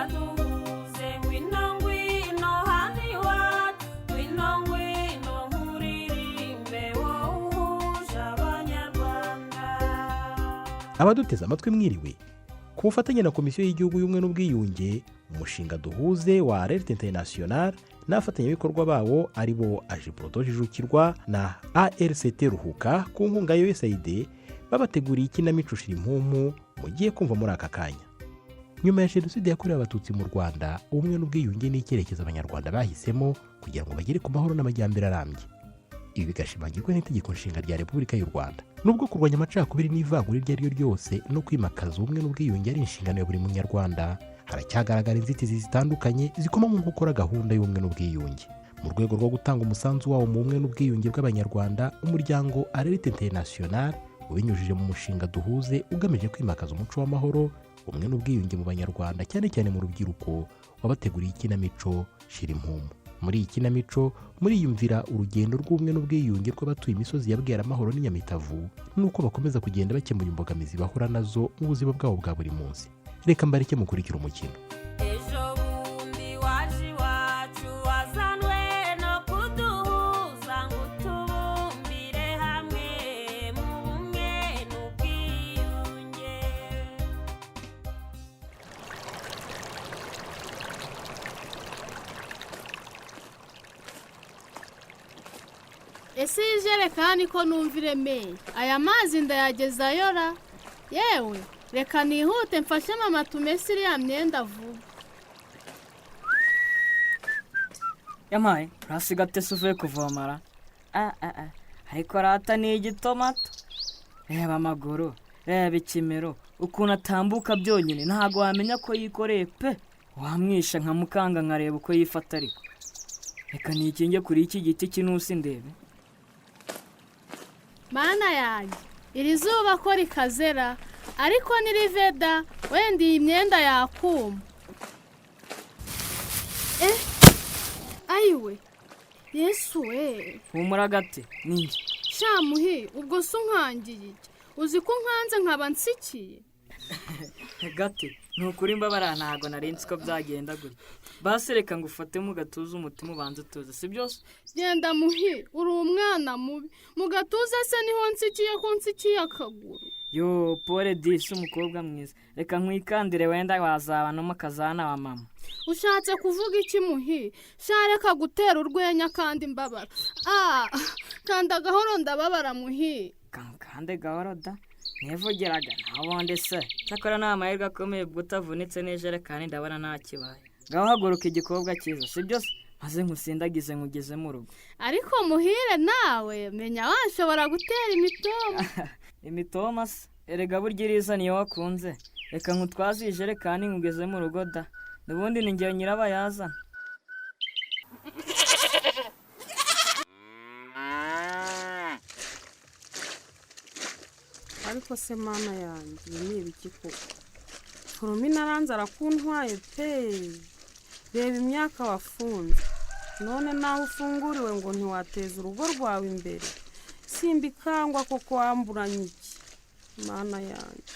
duhuze ngwino ngwino hano iwacu ngwino ngwino nkuririmbe wowe uhuje abanyarwanda. Abaduteze amatwi mwiriwe, ku bufatanye na Komisiyo y'Igihugu y'Ubumwe n'Ubwiyunge, umushinga duhuze wa Alerte International n'abafatanyabikorwa bawo ari bo Ajiprodo Jijukirwa na ARCT Ruhuka ku nkunga ya USAID babateguriye ikinamico Shirimpumu mugiye kumva muri aka kanya. Nyuma ya Jenoside yakorewe Abatutsi mu Rwanda, ubumwe n'ubwiyunge ni icyerekezo Abanyarwanda bahisemo kugira ngo bagere ku mahoro n'amajyambere arambye. Ibi bigashimangirwa n'itegeko nshinga rya Repubulika y'u Rwanda. Nubwo kurwanya amacakubiri n'ivangura iryo ari ryo ryose no kwimakaza ubumwe n'ubwiyunge ari inshingano ya buri munyarwanda, haracyagaragara inzitizi zitandukanye zikoma mu gukora gahunda y'ubumwe n'ubwiyunge. Mu rwego rwo gutanga umusanzu wawo mu bumwe n'ubwiyunge bw'Abanyarwanda, umuryango Alerte International ubinyujije mu mushinga duhuze ugamije kwimakaza umuco w'amahoro, ubumwe n'ubwiyunge mu Banyarwanda, cyane cyane mu rubyiruko, wabateguriye ikinamico Shirimpumu. Muri iyi kinamico muriyumvira urugendo rw'ubumwe n'ubwiyunge rw'abatuye imisozi ya Bweramahoro n'Inyamitavu, nuko bakomeza kugenda bakemura imbogamizi bahura nazo mu buzima bwabo bwa buri munsi. Reka mbareke mukurikira umukino. Ejo bundi waje iwacu wazanwe no kuduhuza ngo tubumbire hamwe mu bumwe n'ubwiyunge. Ese iyi jerekani ko numva iremeye, aya mazi ndayagezayo ra? Yewe reka nihute mfashe mama tumese iriya myenda vuba. Yamaye urasiga tese uvuye kuvomara? Ariko rata ni igitomato. Reba amaguru, reba ikimero, ukuntu atambuka byonyine ntago wamenya ko yikoreye pe. Wamwisha nka mukanga nkareba uko yifata ariko. Reka nikinge kuri iki giti kinusi ndebe. Mana yanjye, iri zuba ko rikazera, ariko niriveda wenda iyi myenda yakuma. Ayiwe Yesu we, humura gate ninjye. Shamuhi, ubwo se unkangiye iki? Uzi ko nkanze nkaba nsikiye? Gate nukuri mbabara ntago narinzi ko byagenda gutya. Basi reka ngufate mu gatuza umutima ubanze utuze, si byose? Genda Muhi, uri umwana mubi. Mu gatuza se niho nsikiye ko nsikiye akaguru. Yo pole disi umukobwa mwiza, reka nkwikandire wenda wazaba no mukazana wa mama. Ushatse kuvuga iki Muhi? Shareka gutera urwenya kandi mbabara. Kanda gahoro ndababara Muhi. Kande gahoro da. Nevugeraga nabonde se. Cyakora nta mahirwe akomeye butavunitse n'ejerekani ndabona nta kibaye. Ngaho haguruka igikobwa cyiza, si byose? Maze nkusindagize nkugeze mu rugo. Ariko Muhire nawe menya washobora gutera imitoma. Imitoma se? Erega burya iriza niyo wakunze. Reka nkutwaze ijerekani nkugeze mu rugo da. Nubundi ni njye nyirabayazana. Ariko se mana yanjye ni ibiki koko? Foromina aranze arakuntwaye pe. Reba imyaka wafunze, none naho ufunguriwe ngo ntiwateza urugo rwawe imbere. Simbikangwa koko wamburanye iki? Mana yanjye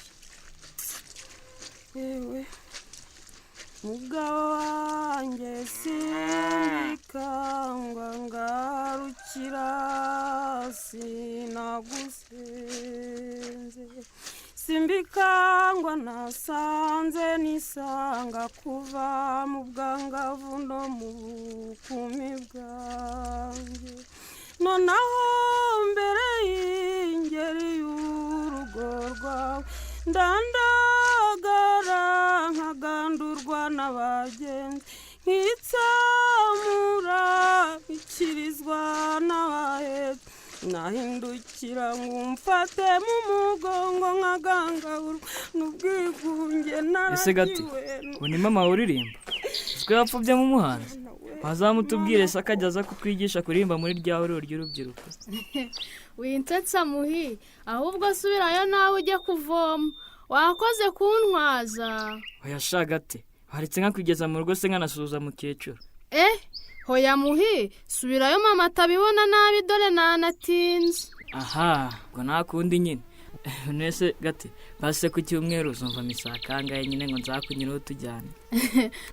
yewe mugabo wanjye, simbikangwa ngarukira sinagusenze. Simbikangwa nasanze nisanga kuva mu bwangavu no mu bukumi bwanjye. Nonaho mbere y'ingeri y'urugo rwawe ndandagara nkagandurwa n'abagenzi, nkitsamura ikirizwa n'abahetse. Nahindukira ngumfate mu mugongo nkagangahurwa n'ubwigunge naragiwe. Ni mama uririmba? Twe yapfubye mu muhanzi. Bazamutubwire se akajyaza kutwigisha kuririmba muri rya huriro ry'urubyiruko. Wintetsa Muhi, ahubwo subirayo nawe ujye kuvoma. Wakoze kuntwaza. Oya shagate, haretse nka kugeza mu rugo se nkanasuza mukecuru. Hoya Muhi, subirayo mama atabibona nabi dore nanatinze. Aha, ngo nakundi nyine. nese gati base ku cyumweru uzumva misa kangahe nyine ngo nzakunyiraho tujyane.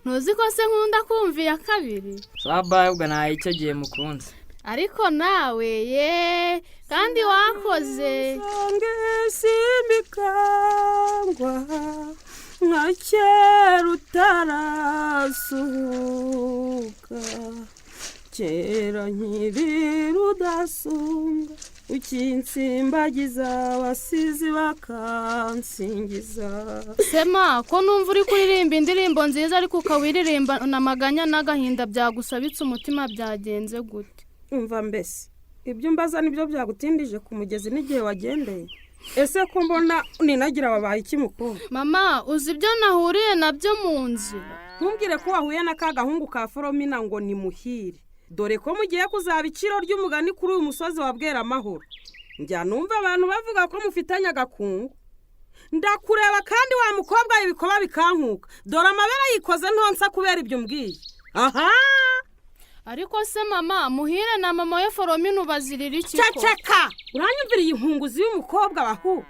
ntuzi ko se nkunda kumva iya kabiri Sabaye ubwo nayo icyo gihe mukunze. ariko nawe ye kandi wakoze simbikangwa nka kera utarasuhuka kera nkiri rudasumbwa ukinsimbagiza abasizi bakansingiza. sema ko numva uri kuririmba indirimbo nziza ariko ukawiririmba n'amaganya n'agahinda byagusabitse umutima byagenze gute? umva mbese ibyo mbaza nibyo byagutindije ku mugezi n'igihe wagendeye? ese ko mbona ninagira wabaye iki mukuru? mama uzi ibyo nahuriye nabyo mu nzira. ntumbwire ko wahuye na ka gahungu ka Foromina ngo ni muhire, dore ko mugiye kuzaba iciro ry'umugani kuri uyu musozi wa Bweramahoro. njya numva abantu bavuga ko mufitanye agakungu. ndakureba kandi wa mukobwa ibikoba bikankuka, dore amabere yikoze ntonsa kubera ibyo mbwiye. aha ariko se mama muhire na mama we Foromina ubazirira iki ko? ceceka uranyumviriye inkunguzi y'umukobwa bahu.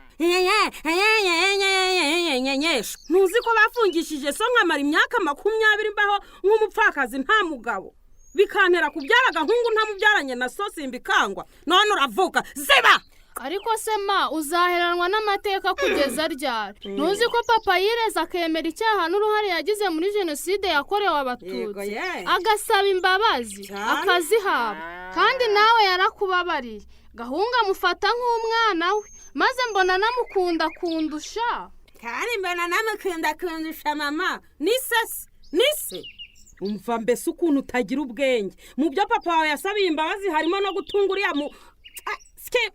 ntuzi ko bafungishije so nkamara imyaka 20 mbaho nk'umupfakazi nta mugabo, bikantera kubyara agahungu ntamubyaranye na so simbikangwa. none uravuga ziba. ariko se ma uzaheranwa n'amateka kugeza ryari? ntuzi ko papa yireza akemera icyaha n'uruhare yagize muri jenoside yakorewe abatutsi, agasaba imbabazi akazihabwa, kandi nawe yarakubabariye. gahunga amufata nk'umwana we, maze mbona namukunda kundusha. kandi mbona namukunda kundusha mama. nise umva mbese ukuntu utagira ubwenge. mu byo papa wawe yasabiye imbabazi harimo no gutunga uriya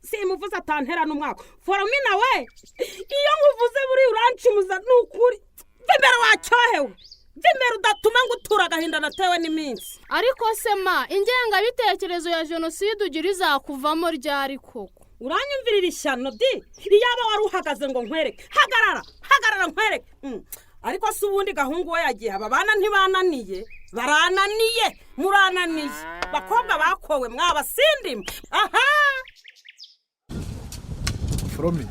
simuvuze atantera n'umwaka. Foromina we iyo nkuvuze buri uranshimuza n'ukuri. Vimbere wacyohewe, vimbere udatuma ngo utura agahinda natewe n'iminsi. ariko se ma ingengabitekerezo ya jenoside ugira izakuvamo ryari koko? uranyumvirira ishyano di iyaba wari uhagaze ngo nkwereke. hagarara nkwereke. ariko se ubundi gahungu we yagiye aba bana ntibananiye? barananiye, murananiye. bakobwa bakowe mwabasindimwe. aha Foromi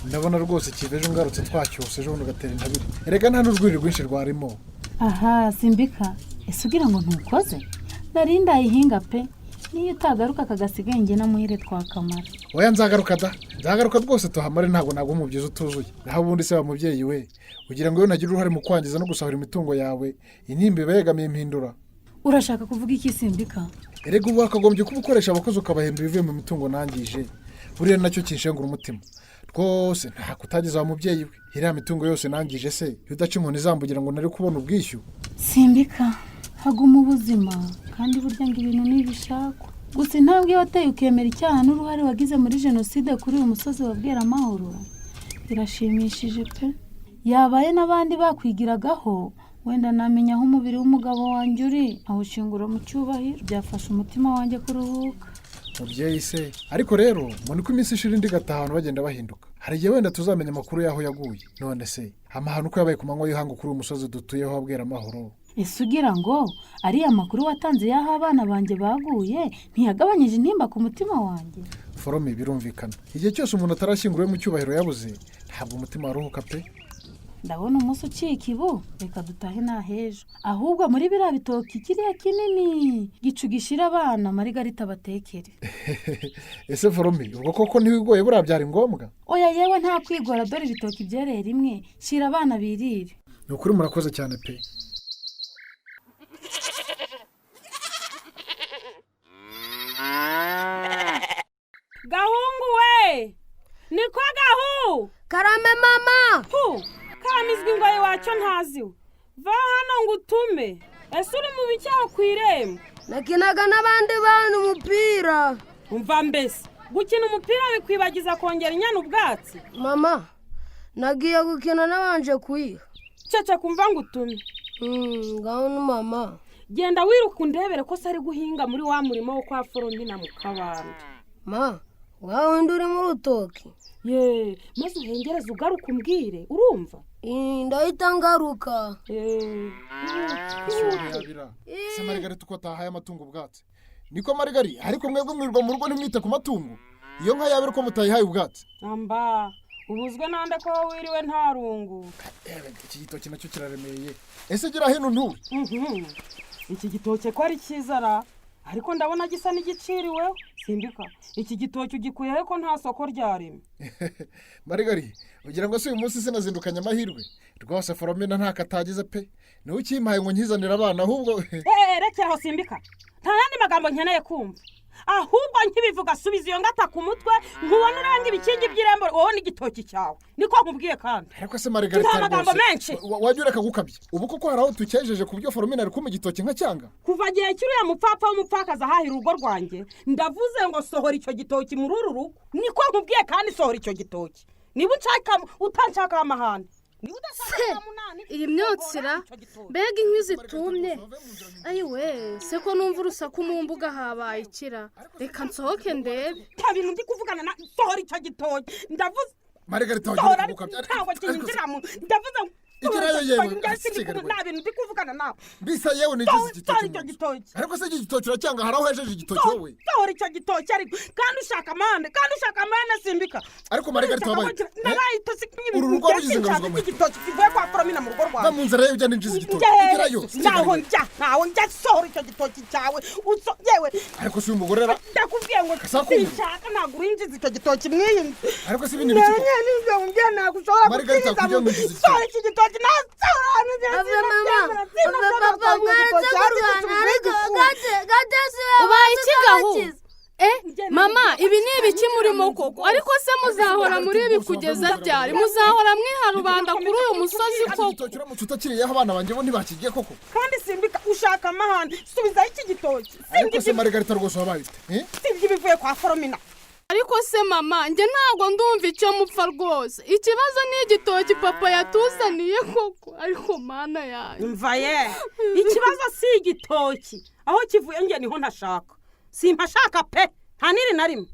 ndabona rwose kiveje ngarutse twacyose ejo ugatera intabire. Erega nta n'urwiri rwinshi rwarimo. aha simbika ese ugira ngo ntukoze? narinda ihinga pe, niyo utagaruka akagasigaye njye na muhire twakamara. oya nzagaruka rwose tuhamare, ntabwo nagwa umubyizi utuzuye. naho ubundi se wa mubyeyi we ugira ngo iyo nagira uruhare mu kwangiza no gusahura imitungo yawe intimba iba yegamiye impindura? urashaka kuvuga iki simbika? erega ubu wakagombye kuba ukoresha abakozi ukabahemba ibivuye mu mitungo nangije. buriya nacyo kinshengura umutima rwose. nta kutagiza wa mubyeyi we, iriya mitungo yose nangije se iyo udaca inkoni zambugira ngo nari kubona ubwishyu. simbika haguma ubuzima kandi burya ngo ibintu ntibishakwa. gusa intambwe wateye ukemera icyaha n'uruhare wagize muri jenoside kuri uyu musozi wa Bweramahoro birashimishije pe. yabaye n'abandi bakwigiragaho wenda namenya aho umubiri w'umugabo wanjye uri awushingura mu cyubahiro, byafasha umutima wanjye kuruhuka. mubyeyi se ariko rero mbona uko iminsi ishira indi igataha abantu bagenda bahinduka. hari igihe wenda tuzamenya amakuru y'aho yaguye. none se amahano uko yabaye ku manywa y'ihangu kuri uyu musozi dutuyeho wa Bweramahoro, ese ugira ngo ariya makuru watanze y'aho abana banjye baguye ntiyagabanyije intimba ku mutima wanjye? Forome birumvikana igihe cyose umuntu atarashyinguriwe mu cyubahiro yabuze ntabwo umutima waruhuka pe. ndabona umunsi ucika ibu, reka dutahe n'ahejo. ahubwo muri biriya bitoki kiriya kinini gicu gishira abana Marigarita batekere. ese Forome ubwo koko ntiwigoye buriya byari ngombwa? oya yewe nta kwigora, dore ibitoki byereye rimwe shira abana birire. ni ukuri murakoze cyane pe. gahungu we niko gahu karame mama. kamizwi ngo iwacu ntaziwe. va hano ngo utume. ese uri mu bicyaho ku irembo? nakinaga n'abandi bana umupira. umva mbese gukina umupira bikwibagiza kongera inyana ubwatsi? mama nagiye gukina nabanje kuyiha. cece kumva ngo utume. ngaho ni mama. genda wiruka undebere ko se ari guhinga muri wa murimo wo kwa Foromina mu kabande. ma wawe ndi uri mu rutoki? ye maze uhengereze ugaruka umbwire, urumva? ndahita ngaruka. ese Marigarita uko atahaye amatungo ubwatsi? niko Marigarita ariko mwebwe mwirirwa mu rugo ntimwite ku matungo? iyo nka yawe uko mutayihaye ubwatsi? amba ubuzwe nande ko wowe wiriwe nta rungu. iki gitoki nacyo kiraremereye ese gira hino ntuwe. Iki gitoki ko ari cyiza ariko ndabona gisa n'igiciriweho. Simbika iki gitoki ugikuyeho ko nta soko ryaremye. Marigari ugira ngo se uyu munsi sinazindukanye amahirwe rwose Foromina nta katagize pe niwe ukimpaye ngo nkizanire abana ahubwo. Rekeraho Simbika nta yandi magambo nkeneye kumva ahubwo nkibivuga subiza iyo ngata ku mutwe nkubona uranga ibikingi by'irembo wowe n'igitoki cyawe niko nkubwiye kandi. Ariko se Marigari nta magambo menshi wajya ureka gukabya ubu koko hari aho tukejeje ku buryo Foromina ari kuma igitoki nka cyanga. Kuva gihe cyuriya mupfapfa w'umupfakazi ahahira urugo rwanjye ndavuze ngo sohora icyo gitoki muri uru rugo niko nkubwiye kandi sohora icyo gitoki niba utanshakaho amahane. Iyi myotsi mbega inkwi zitumye ayiwe se ko numva urusaku mu mbuga habaye ikira reka nsohoke ndebe. Nta bintu ndi kuvugana na sohora icyo gitoki ndavuze. Marigari tawugira gukabya ntabwo kinjira mu ndavuze ikirayo yewe nta bintu ndi kuvugana nawe bisa yewe nigize igitoki ariko se iki gitoki uracyanga hari aho hejeje igitoki wowe. Sohora icyo gitoki ariko kandi ushaka amande Simbika. Ariko Marigari tabaye narahita uru rugo rugize ingabuzwa mu igitoki kivuye kwa Foromina mu rugo rwawe. ba mu nzira yewe ujya ninjiza igitoki ikirayo naho njya sohora icyo gitoki cyawe yewe. Ariko si umugore ndakubwiye ngo sinshaka ntabwo urinjiza icyo gitoki mw'iyi nzu. Ariko si ibindi biki ntabwo ushobora Marigari takugira ngo ninjiza sohora iki gitoki ubaye ikigahu mama ibi ni ibiki murimo koko ariko se muzahora muri ibi kugeza ryari muzahora mwiha rubanda kuri uyu musozi koko. uramutse utakiriyeho abana banjye bo ntibakigiye koko. kandi Simbika ushaka amahane subizaho iki gitoki. Ariko se Marigari rwose wabaye sibyo bivuye kwa Foromina. Ariko se mama njye ntabwo ndumva icyo mupfa rwose ikibazo ni igitoki papa yatuzaniye koko ariko mana yanjye. Mva ikibazo si igitoki aho kivuye njye niho ntashaka simpashaka pe nta niri na rimwe.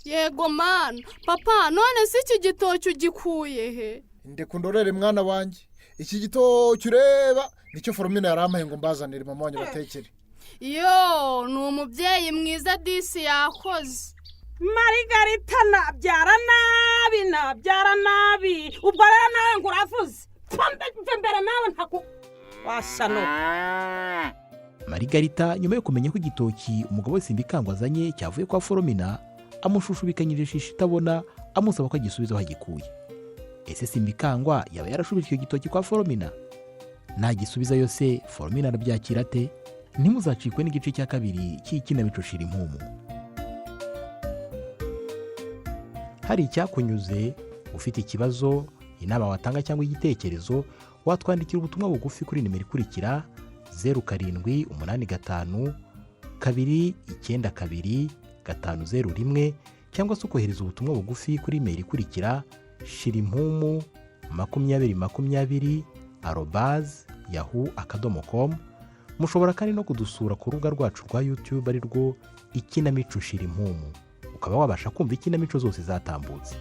Yego mana papa none si iki gitoki ugikuye he? Ndekundorere mwana wanjye iki gitoki ureba nicyo Foromina yarampaye ngo mbazanire mama wanjye batekere. Yo ni umubyeyi mwiza disi yakoze. Marigarita nabyara nabi ubwo rero nawe ngo uravuze mbere nawe ntaku washano. Marigarita nyuma yo kumenya ko igitoki umugabo wese Simbikangwa azanye cyavuye kwa Foromina amushushubikanyije shisha itabona amusaba ko agisubiza aho agikuye. Ese Simbikangwa yaba yarashubije icyo gitoki kwa Foromina? Nagisubiza yose Foromina arabyakira ate? Ntimuzacikwe n'igice cya kabiri cy'ikinamico Shirimpumu. Hari icyakunyuze ufite ikibazo inama watanga cyangwa igitekerezo watwandikira ubutumwa bugufi kuri nimero ikurikira 0785 292 501 cyangwa se ukohereza ubutumwa bugufi kuri email ikurikira shirimpumu2020@yahoo.com. mushobora kandi no kudusura ku rubuga rwacu rwa YouTube ari rwo Ikinamico Shirimpumu ukaba wabasha kumva ikinamico zose zatambutse.